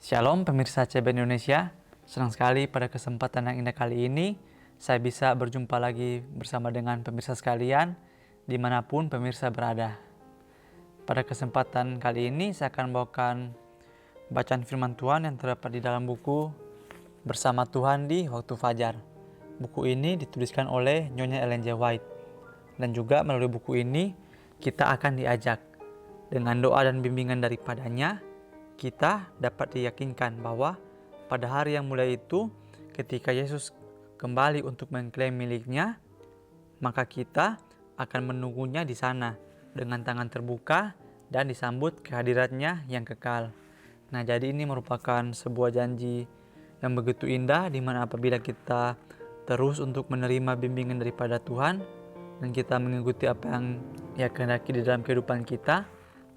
Shalom pemirsa CB Indonesia, senang sekali pada kesempatan yang indah kali ini saya bisa berjumpa lagi bersama dengan pemirsa sekalian dimanapun pemirsa berada. Pada kesempatan kali ini saya akan bawakan bacaan firman Tuhan yang terdapat di dalam buku Bersama Tuhan di Waktu Fajar. Buku ini dituliskan oleh Nyonya Ellen G. White, dan juga melalui buku ini kita akan diajak dengan doa dan bimbingan daripadanya. Kita dapat diyakinkan bahwa pada hari yang mulia itu, ketika Yesus kembali untuk mengklaim miliknya, maka kita akan menunggunya di sana dengan tangan terbuka dan disambut kehadiratnya yang kekal. Nah, jadi ini merupakan sebuah janji yang begitu indah, di mana apabila kita terus untuk menerima bimbingan daripada Tuhan dan kita mengikuti apa yang Ia kehendaki di dalam kehidupan kita,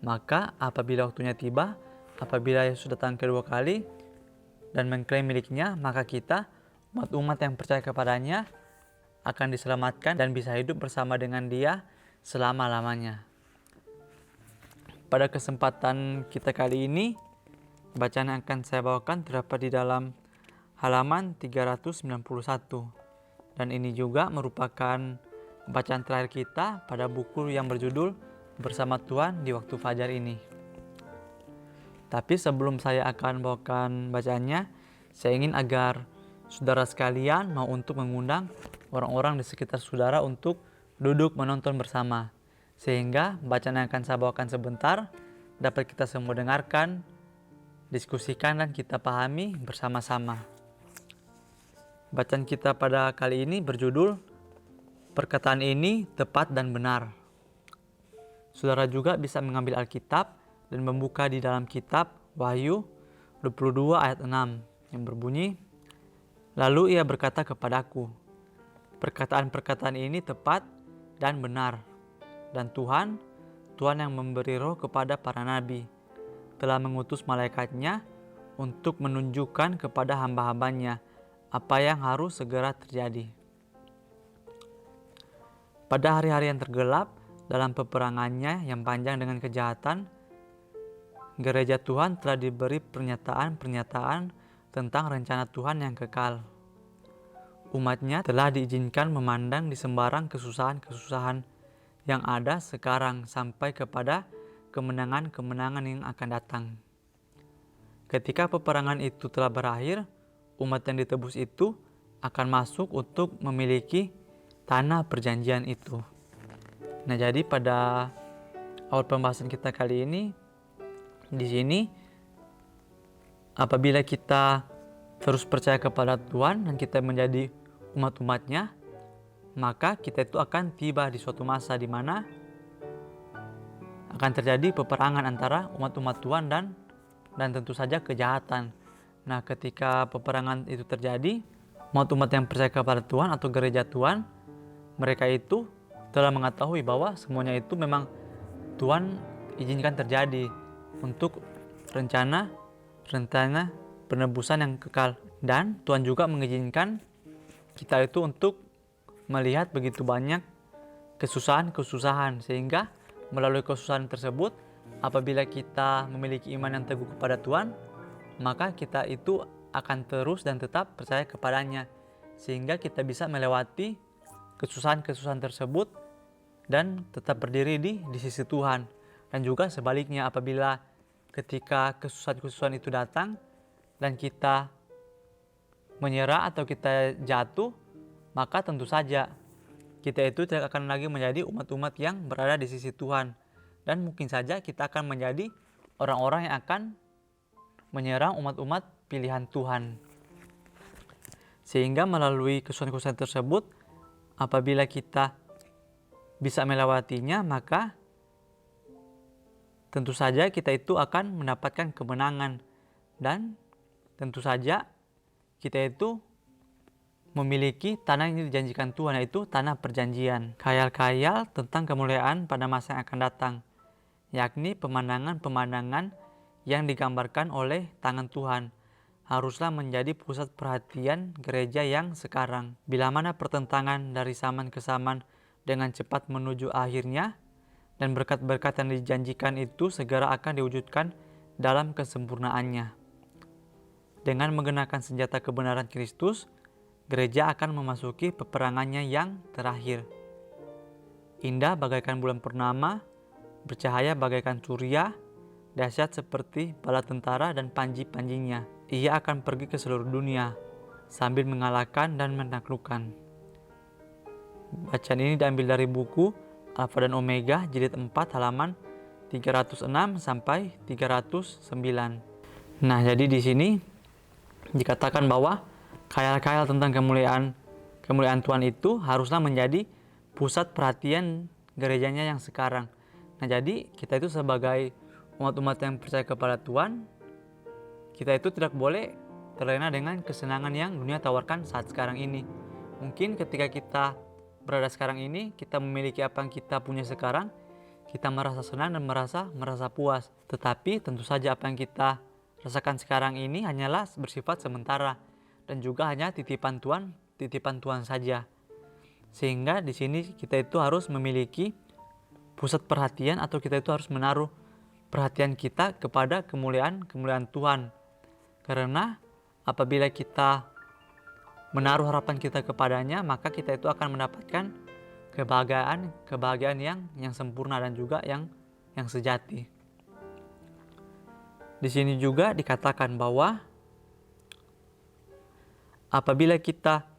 maka apabila waktunya tiba, apabila Yesus datang kedua kali dan mengklaim miliknya, maka kita, umat-umat yang percaya kepadanya, akan diselamatkan dan bisa hidup bersama dengan Dia selama-lamanya. Pada kesempatan kita kali ini, bacaan yang akan saya bawakan terdapat di dalam halaman 391. Dan ini juga merupakan bacaan terakhir kita pada buku yang berjudul Bersama Tuhan di Waktu Fajar ini. Tapi sebelum saya akan bawakan bacaannya, saya ingin agar saudara sekalian mau untuk mengundang orang-orang di sekitar saudara untuk duduk menonton bersama. Sehingga bacaan yang akan saya bawakan sebentar dapat kita semua dengarkan, diskusikan, dan kita pahami bersama-sama. Bacaan kita pada kali ini berjudul Perkataan ini tepat dan benar. Saudara juga bisa mengambil Alkitab dan membuka di dalam kitab Wahyu 22 ayat 6 yang berbunyi, "Lalu ia berkata kepadaku, perkataan-perkataan ini tepat dan benar, dan Tuhan yang memberi roh kepada para nabi, telah mengutus malaikatnya untuk menunjukkan kepada hamba-hambanya apa yang harus segera terjadi." Pada hari-hari yang tergelap dalam peperangannya yang panjang dengan kejahatan, gereja Tuhan telah diberi pernyataan-pernyataan tentang rencana Tuhan yang kekal. Umatnya telah diizinkan memandang di sembarang kesusahan-kesusahan yang ada sekarang sampai kepada kemenangan-kemenangan yang akan datang. Ketika peperangan itu telah berakhir, umat yang ditebus itu akan masuk untuk memiliki tanah perjanjian itu. Nah, jadi pada awal pembahasan kita kali ini, di sini apabila kita terus percaya kepada Tuhan dan kita menjadi umat-umatnya, maka kita itu akan tiba di suatu masa di mana akan terjadi peperangan antara umat-umat Tuhan dan tentu saja kejahatan. Nah, ketika peperangan itu terjadi, umat-umat yang percaya kepada Tuhan atau gereja Tuhan, mereka itu telah mengetahui bahwa semuanya itu memang Tuhan izinkan terjadi untuk rencana penebusan yang kekal. Dan Tuhan juga mengizinkan kita itu untuk melihat begitu banyak kesusahan-kesusahan, sehingga melalui kesusahan tersebut, apabila kita memiliki iman yang teguh kepada Tuhan, maka kita itu akan terus dan tetap percaya kepadanya, sehingga kita bisa melewati kesusahan-kesusahan tersebut dan tetap berdiri di sisi Tuhan. Dan juga sebaliknya, apabila ketika kesusahan-kesusahan itu datang dan kita menyerah atau kita jatuh, maka tentu saja kita itu tidak akan lagi menjadi umat-umat yang berada di sisi Tuhan, dan mungkin saja kita akan menjadi orang-orang yang akan menyerang umat-umat pilihan Tuhan. Sehingga melalui kesusahan-kesusahan tersebut, apabila kita bisa melewatinya, maka tentu saja kita itu akan mendapatkan kemenangan, dan tentu saja kita itu memiliki tanah yang dijanjikan Tuhan, yaitu tanah perjanjian. Khayal-khayal tentang kemuliaan pada masa yang akan datang, yakni pemandangan-pemandangan yang digambarkan oleh tangan Tuhan, haruslah menjadi pusat perhatian gereja yang sekarang. Bila mana pertentangan dari zaman ke zaman dengan cepat menuju akhirnya, dan berkat-berkat yang dijanjikan itu segera akan diwujudkan dalam kesempurnaannya. Dengan menggunakan senjata kebenaran Kristus, gereja akan memasuki peperangannya yang terakhir. Indah bagaikan bulan purnama, bercahaya bagaikan surya, dahsyat seperti bala tentara dan panji-panjinya. Ia akan pergi ke seluruh dunia sambil mengalahkan dan menaklukkan. Bacaan ini diambil dari buku Alfa dan Omega jilid 4 halaman 306 sampai 309. Nah, jadi di sini dikatakan bahwa khayal-khayal tentang kemuliaan Tuhan itu haruslah menjadi pusat perhatian gerejanya yang sekarang. Nah, jadi kita itu sebagai umat-umat yang percaya kepada Tuhan, kita itu tidak boleh terlena dengan kesenangan yang dunia tawarkan saat sekarang ini. Mungkin ketika kita berada sekarang ini, kita memiliki apa yang kita punya sekarang, kita merasa senang dan merasa puas. Tetapi tentu saja apa yang kita rasakan sekarang ini hanyalah bersifat sementara dan juga hanya titipan Tuhan saja. Sehingga di sini kita itu harus memiliki pusat perhatian, atau kita itu harus menaruh perhatian kita kepada kemuliaan Tuhan. Karena apabila kita menaruh harapan kita kepadanya, maka kita itu akan mendapatkan kebahagiaan yang sempurna dan juga yang sejati. Di sini juga dikatakan bahwa apabila kita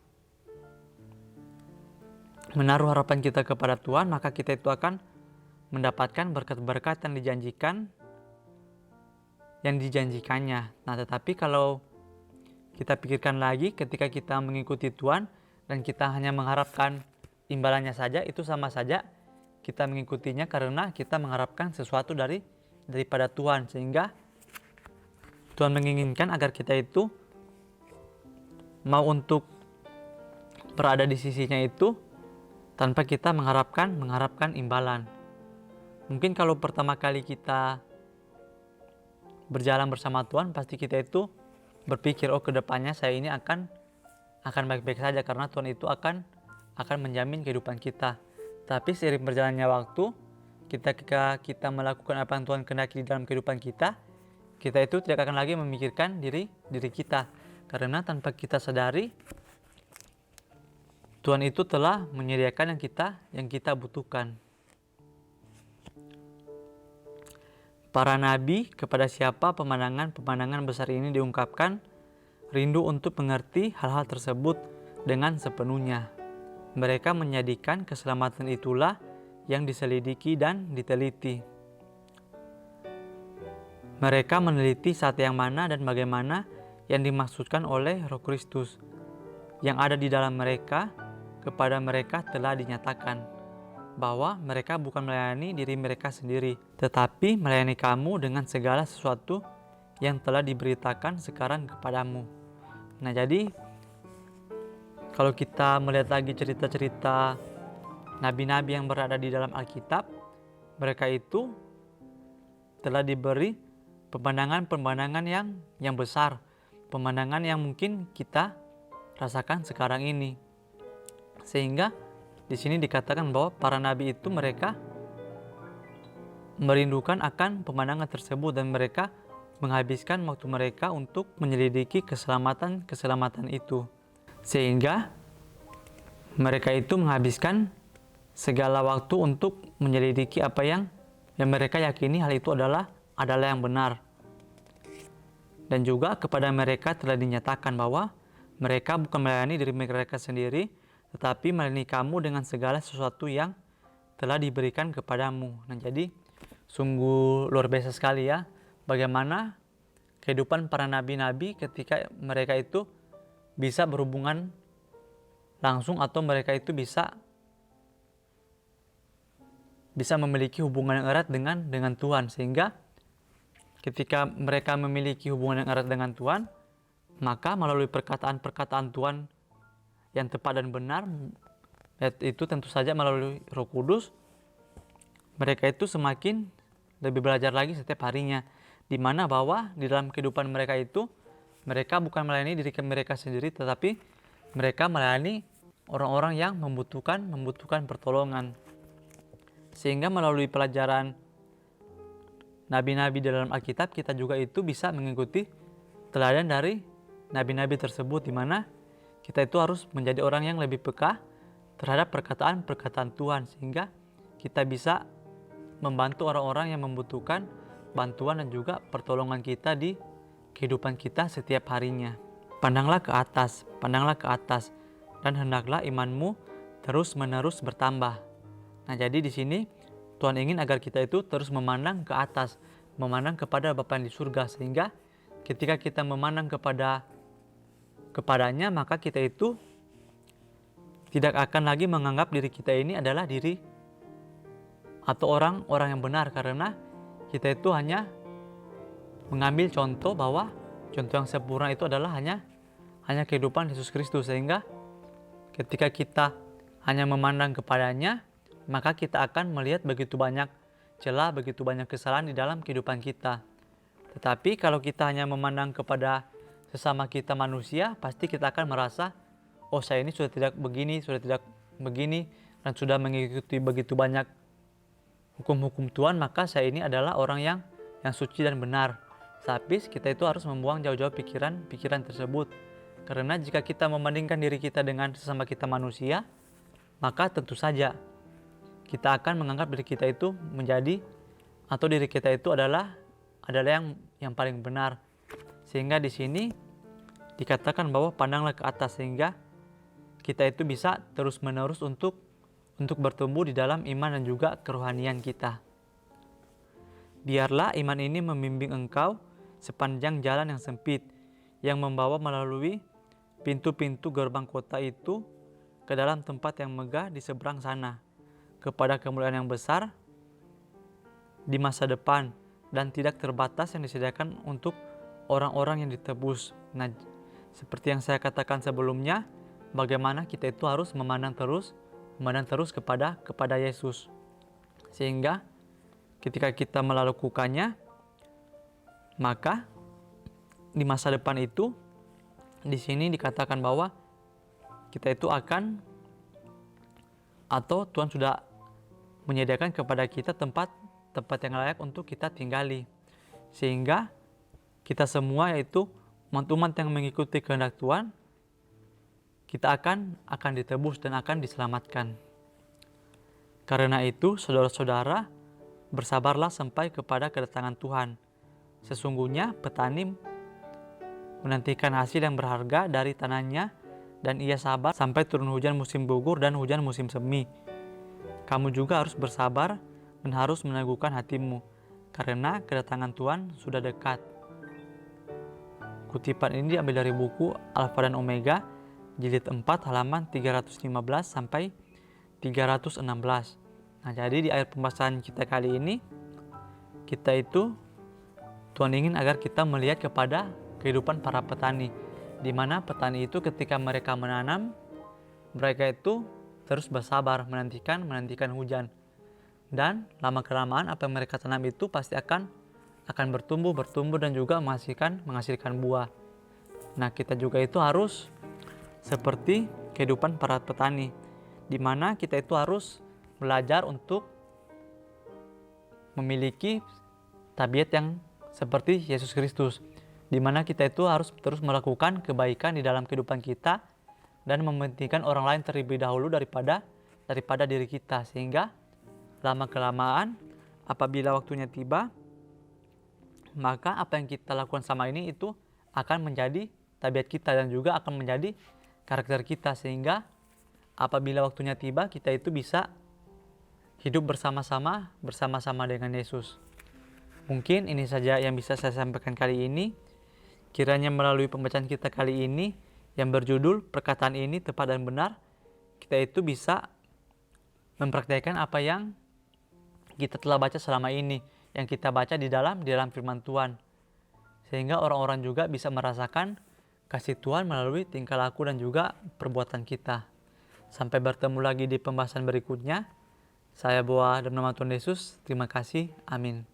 menaruh harapan kita kepada Tuhan, maka kita itu akan mendapatkan berkat-berkat yang dijanjikannya. Nah, tetapi kalau kita pikirkan lagi, ketika kita mengikuti Tuhan dan kita hanya mengharapkan imbalannya saja, itu sama saja kita mengikutinya karena kita mengharapkan sesuatu daripada Tuhan. Sehingga Tuhan menginginkan agar kita itu mau untuk berada di sisinya itu tanpa kita mengharapkan imbalan. Mungkin kalau pertama kali kita berjalan bersama Tuhan, pasti kita itu berpikir, oh kedepannya saya ini akan baik-baik saja karena Tuhan itu akan menjamin kehidupan kita. Tapi seiring berjalannya waktu, ketika kita melakukan apa yang Tuhan kehendaki di dalam kehidupan kita itu tidak akan lagi memikirkan diri kita. Karena tanpa kita sadari, Tuhan itu telah menyediakan yang kita butuhkan. Para nabi, kepada siapa pemandangan besar ini diungkapkan, rindu untuk mengerti hal-hal tersebut dengan sepenuhnya. Mereka menjadikan keselamatan itulah yang diselidiki dan diteliti. Mereka meneliti saat yang mana dan bagaimana yang dimaksudkan oleh Roh Kristus yang ada di dalam mereka. Kepada mereka telah dinyatakan bahwa mereka bukan melayani diri mereka sendiri, tetapi melayani kamu dengan segala sesuatu yang telah diberitakan sekarang kepadamu. Nah, jadi kalau kita melihat lagi cerita-cerita nabi-nabi yang berada di dalam Alkitab, mereka itu telah diberi pemandangan yang besar, pemandangan yang mungkin kita rasakan sekarang ini. Sehingga di sini dikatakan bahwa para nabi itu mereka merindukan akan pemandangan tersebut dan mereka menghabiskan waktu mereka untuk menyelidiki keselamatan itu. Sehingga mereka itu menghabiskan segala waktu untuk menyelidiki apa yang mereka yakini hal itu adalah yang benar. Dan juga kepada mereka telah dinyatakan bahwa mereka bukan melayani diri mereka sendiri, tetapi melayani kamu dengan segala sesuatu yang telah diberikan kepadamu. Nah, jadi sungguh luar biasa sekali ya bagaimana kehidupan para nabi-nabi ketika mereka itu bisa berhubungan langsung, atau mereka itu bisa memiliki hubungan yang erat dengan Tuhan. Sehingga ketika mereka memiliki hubungan yang erat dengan Tuhan, maka melalui perkataan-perkataan Tuhan yang tepat dan benar, itu tentu saja melalui Roh Kudus, mereka itu semakin lebih belajar lagi setiap harinya, di mana bahwa di dalam kehidupan mereka itu, mereka bukan melayani diri mereka sendiri, tetapi mereka melayani orang-orang yang membutuhkan pertolongan. Sehingga melalui pelajaran nabi-nabi dalam Alkitab, kita juga itu bisa mengikuti teladan dari nabi-nabi tersebut, di mana kita itu harus menjadi orang yang lebih peka terhadap perkataan-perkataan Tuhan, sehingga kita bisa membantu orang-orang yang membutuhkan bantuan dan juga pertolongan kita di kehidupan kita setiap harinya. Pandanglah ke atas, dan hendaklah imanmu terus-menerus bertambah. Nah, jadi di sini Tuhan ingin agar kita itu terus memandang ke atas, memandang kepada Bapa yang di surga, sehingga ketika kita memandang kepadanya, maka kita itu tidak akan lagi menganggap diri kita ini adalah diri atau orang-orang yang benar, karena kita itu hanya mengambil contoh bahwa contoh yang sempurna itu adalah hanya kehidupan Yesus Kristus, sehingga ketika kita hanya memandang kepadanya, maka kita akan melihat begitu banyak celah, begitu banyak kesalahan di dalam kehidupan kita. Tetapi kalau kita hanya memandang kepada sesama kita manusia, pasti kita akan merasa, oh saya ini sudah tidak begini, dan sudah mengikuti begitu banyak hukum-hukum Tuhan, maka saya ini adalah orang yang suci dan benar. Tapi kita itu harus membuang jauh-jauh pikiran tersebut. Karena jika kita membandingkan diri kita dengan sesama kita manusia, maka tentu saja kita akan menganggap diri kita itu diri kita itu adalah yang paling benar. Sehingga di sini dikatakan bahwa pandanglah ke atas, sehingga kita itu bisa terus-menerus untuk bertumbuh di dalam iman dan juga kerohanian kita. Biarlah iman ini membimbing engkau sepanjang jalan yang sempit, yang membawa melalui pintu-pintu gerbang kota itu ke dalam tempat yang megah di seberang sana, kepada kemuliaan yang besar di masa depan dan tidak terbatas yang disediakan untuk orang-orang yang ditebus. Nah, seperti yang saya katakan sebelumnya, bagaimana kita itu harus memandang terus kepada Yesus, sehingga ketika kita melakukannya, maka di masa depan itu di sini dikatakan bahwa kita itu akan, atau Tuhan sudah menyediakan kepada kita tempat yang layak untuk kita tinggali, sehingga kita semua, yaitu umat-umat yang mengikuti kehendak Tuhan, kita akan ditebus dan akan diselamatkan. Karena itu, saudara-saudara, bersabarlah sampai kepada kedatangan Tuhan. Sesungguhnya petani menantikan hasil yang berharga dari tanahnya, dan ia sabar sampai turun hujan musim gugur dan hujan musim semi. Kamu juga harus bersabar dan harus meneguhkan hatimu, karena kedatangan Tuhan sudah dekat. Kutipan ini diambil dari buku Alfa dan Omega, jilid 4, halaman 315 sampai 316. Nah, jadi di akhir pembahasan kita kali ini, Tuhan ingin agar kita melihat kepada kehidupan para petani, di mana petani itu ketika mereka menanam, mereka itu terus bersabar menantikan hujan, dan lama-kelamaan apa yang mereka tanam itu pasti akan bertumbuh dan juga menghasilkan buah. Nah, kita juga itu harus seperti kehidupan para petani, di mana kita itu harus belajar untuk memiliki tabiat yang seperti Yesus Kristus, di mana kita itu harus terus melakukan kebaikan di dalam kehidupan kita dan mementingkan orang lain terlebih dahulu daripada diri kita, sehingga lama-kelamaan apabila waktunya tiba, maka apa yang kita lakukan sama ini itu akan menjadi tabiat kita dan juga akan menjadi karakter kita, sehingga apabila waktunya tiba kita itu bisa hidup bersama-sama dengan Yesus. Mungkin ini saja yang bisa saya sampaikan kali ini. Kiranya melalui pembacaan kita kali ini yang berjudul perkataan ini tepat dan benar, kita itu bisa mempraktikkan apa yang kita telah baca selama ini, yang kita baca di dalam firman Tuhan, sehingga orang-orang juga bisa merasakan kasih Tuhan melalui tingkah laku dan juga perbuatan kita. Sampai bertemu lagi di pembahasan berikutnya. Saya Boa dalam nama Tuhan Yesus. Terima kasih. Amin.